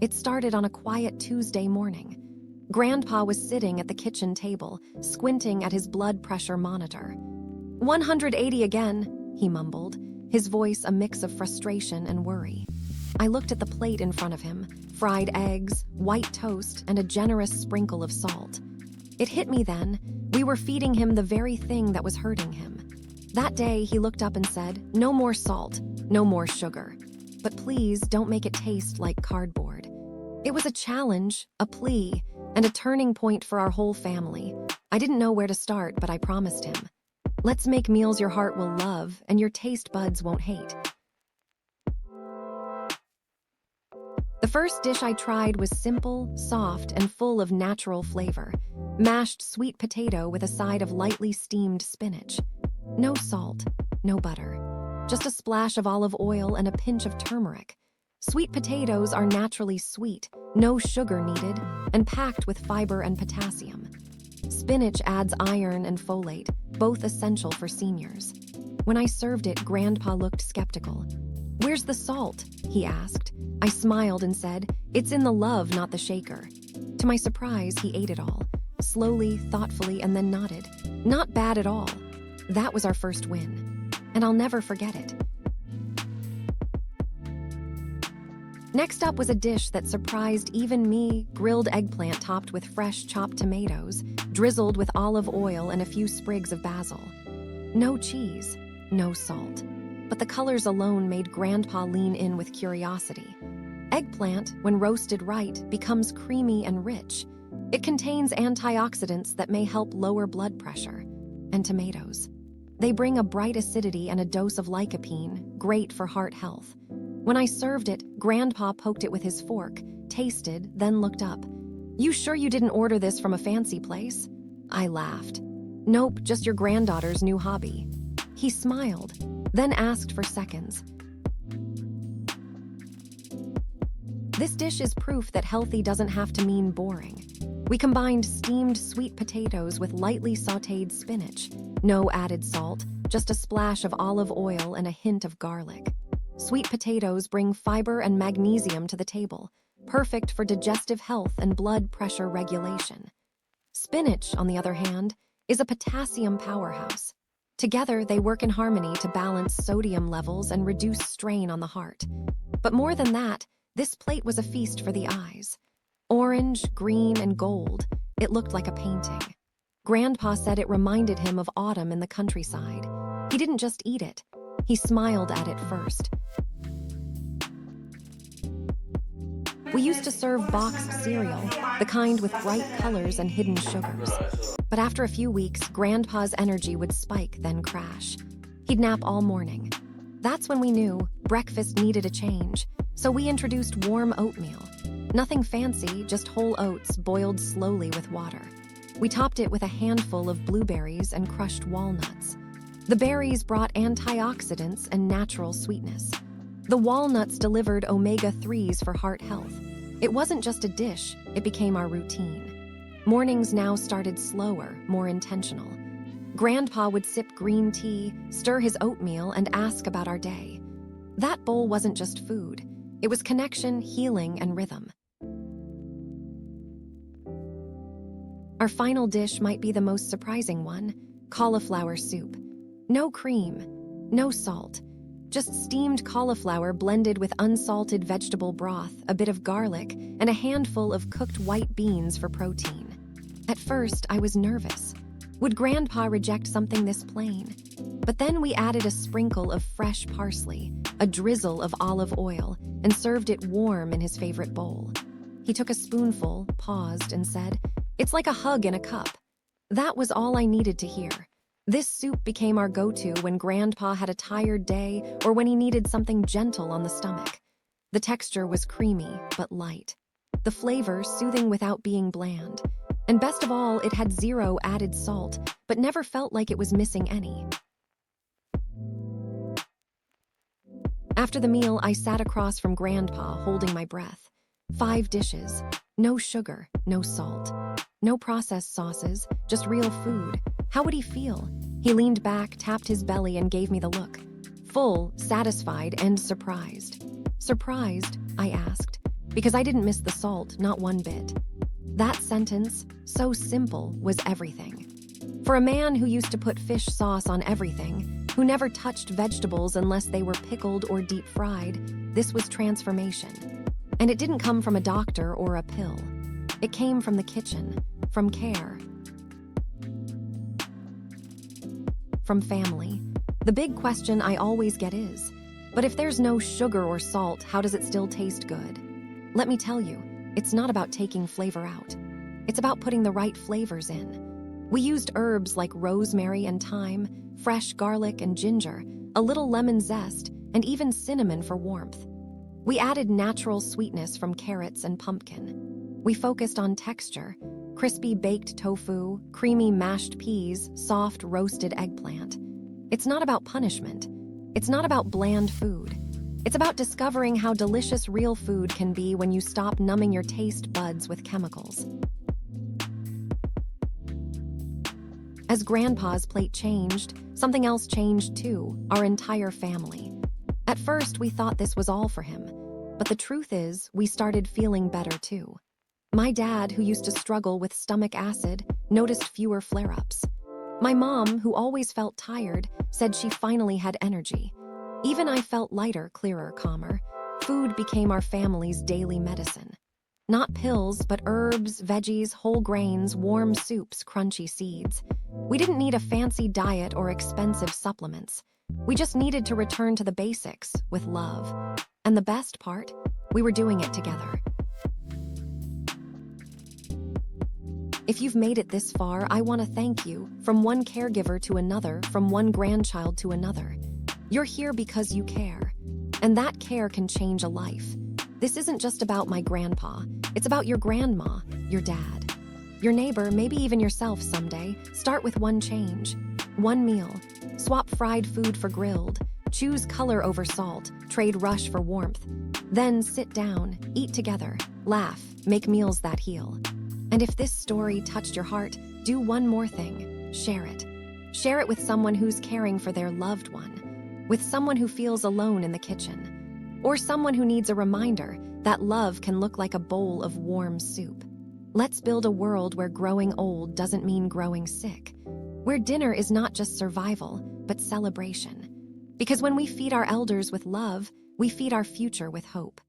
It started on a quiet Tuesday morning. Grandpa was sitting at the kitchen table, squinting at his blood pressure monitor. 180 again, he mumbled, his voice a mix of frustration and worry. I looked at the plate in front of him, fried eggs, white toast, and a generous sprinkle of salt. It hit me then, we were feeding him the very thing that was hurting him. That day, he looked up and said, "No more salt, no more sugar. But please don't make it taste like cardboard." It was a challenge, a plea, and a turning point for our whole family. I didn't know where to start, but I promised him. Let's make meals your heart will love and your taste buds won't hate. The first dish I tried was simple, soft, and full of natural flavor. Mashed sweet potato with a side of lightly steamed spinach. No salt, no butter. Just a splash of olive oil and a pinch of turmeric. Sweet potatoes are naturally sweet, no sugar needed, and packed with fiber and potassium. Spinach adds iron and folate, both essential for seniors. When I served it, Grandpa looked skeptical. "Where's the salt?" he asked. I smiled and said, "It's in the love, not the shaker." To my surprise, he ate it all, slowly, thoughtfully, and then nodded. Not bad at all. That was our first win, and I'll never forget it. Next up was a dish that surprised even me, grilled eggplant topped with fresh chopped tomatoes, drizzled with olive oil and a few sprigs of basil. No cheese, no salt, but the colors alone made Grandpa lean in with curiosity. Eggplant, when roasted right, becomes creamy and rich. It contains antioxidants that may help lower blood pressure. And tomatoes. They bring a bright acidity and a dose of lycopene, great for heart health. When I served it, Grandpa poked it with his fork, tasted, then looked up. "You sure you didn't order this from a fancy place?" I laughed. "Nope, just your granddaughter's new hobby." He smiled, then asked for seconds. This dish is proof that healthy doesn't have to mean boring. We combined steamed sweet potatoes with lightly sautéed spinach. No added salt, just a splash of olive oil and a hint of garlic. Sweet potatoes bring fiber and magnesium to the table, perfect for digestive health and blood pressure regulation. Spinach, on the other hand, is a potassium powerhouse. Together, they work in harmony to balance sodium levels and reduce strain on the heart. But more than that, this plate was a feast for the eyes. Orange, green, and gold, it looked like a painting. Grandpa said it reminded him of autumn in the countryside. He didn't just eat it, he smiled at it first. We used to serve boxed cereal, the kind with bright colors and hidden sugars. But after a few weeks, Grandpa's energy would spike, then crash. He'd nap all morning. That's when we knew breakfast needed a change, so we introduced warm oatmeal. Nothing fancy, just whole oats boiled slowly with water. We topped it with a handful of blueberries and crushed walnuts. The berries brought antioxidants and natural sweetness. The walnuts delivered omega-3s for heart health. It wasn't just a dish, it became our routine. Mornings now started slower, more intentional. Grandpa would sip green tea, stir his oatmeal, and ask about our day. That bowl wasn't just food. It was connection, healing, and rhythm. Our final dish might be the most surprising one, cauliflower soup. No cream, no salt, just steamed cauliflower blended with unsalted vegetable broth, a bit of garlic, and a handful of cooked white beans for protein. At first, I was nervous. Would Grandpa reject something this plain? But then we added a sprinkle of fresh parsley, a drizzle of olive oil, and served it warm in his favorite bowl. He took a spoonful, paused, and said, "It's like a hug in a cup." That was all I needed to hear. This soup became our go-to when Grandpa had a tired day or when he needed something gentle on the stomach. The texture was creamy, but light. The flavor soothing without being bland. And best of all, it had zero added salt, but never felt like it was missing any. After the meal, I sat across from Grandpa, holding my breath. 5 dishes. No sugar, no salt. No processed sauces, just real food. How would he feel? He leaned back, tapped his belly, and gave me the look. Full, satisfied, and surprised. Surprised? I asked. because I didn't miss the salt, not one bit. That sentence, so simple, was everything. For a man who used to put fish sauce on everything, who never touched vegetables unless they were pickled or deep fried, this was transformation. And it didn't come from a doctor or a pill. It came from the kitchen, from care, from family. The big question I always get is, but if there's no sugar or salt, how does it still taste good? Let me tell you, it's not about taking flavor out. It's about putting the right flavors in. We used herbs like rosemary and thyme, fresh garlic and ginger, a little lemon zest, and even cinnamon for warmth. We added natural sweetness from carrots and pumpkin. We focused on texture, crispy baked tofu, creamy mashed peas, soft roasted eggplant. It's not about punishment. It's not about bland food. It's about discovering how delicious real food can be when you stop numbing your taste buds with chemicals. As Grandpa's plate changed, something else changed too, our entire family. At first, we thought this was all for him, but the truth is, we started feeling better too. My dad, who used to struggle with stomach acid, noticed fewer flare-ups. My mom, who always felt tired, said she finally had energy. Even I felt lighter, clearer, calmer. Food became our family's daily medicine. Not pills, but herbs, veggies, whole grains, warm soups, crunchy seeds. We didn't need a fancy diet or expensive supplements. We just needed to return to the basics with love. And the best part, we were doing it together. If you've made it this far, I want to thank you, from one caregiver to another, from one grandchild to another. You're here because you care, and that care can change a life. This isn't just about my grandpa, it's about your grandma, your dad, your neighbor, maybe even yourself someday. Start with one change, one meal. Swap fried food for grilled, choose color over salt, trade rush for warmth. Then sit down, eat together, laugh, make meals that heal. And if this story touched your heart, do one more thing, share it. Share it with someone who's caring for their loved one, with someone who feels alone in the kitchen, or someone who needs a reminder that love can look like a bowl of warm soup. Let's build a world where growing old doesn't mean growing sick, where dinner is not just survival, but celebration. Because when we feed our elders with love, we feed our future with hope.